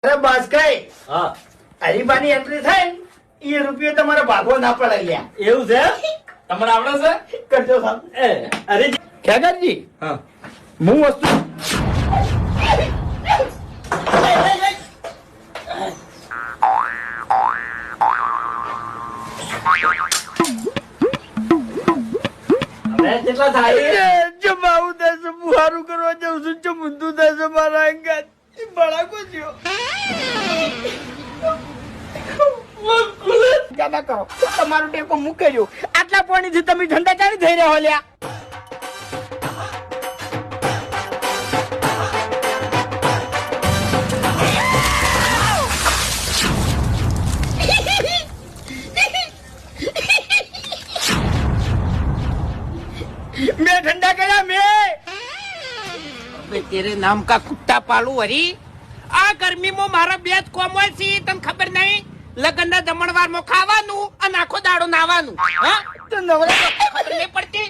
અરે બસ કઈ હા હરીબાની એન્ટ્રી થાય ને એ રૂપિયો તમારે ભાગો ના પડે લ્યા. એવું છે તમને આવડે છે કરજો સાહેબ. અરે ખેગરજી હા હું વસ્તુ હવે કેટલા થાય જમાવું થશે બુહારું કરવા જાઉં છું જો મુંદું થશે મારા અંગાત બળાકો થયો જાદા કરો તમારું ટેકો મૂકેજો આટલા પાણીથી તમે ઠંડા ચાલી થઈ રહ્યા લ્યા. मैं ठंडा करा मैं अबे तेरे नाम का कुत्ता पालू हरी आ गर्मी में मारा बेज कोम હોય છે તને ખબર નહીં લગનના જમણવાર માં ખાવાનું અને આખો દાડો નાવાનું હા तो नवरा ખબર નહીં પડતી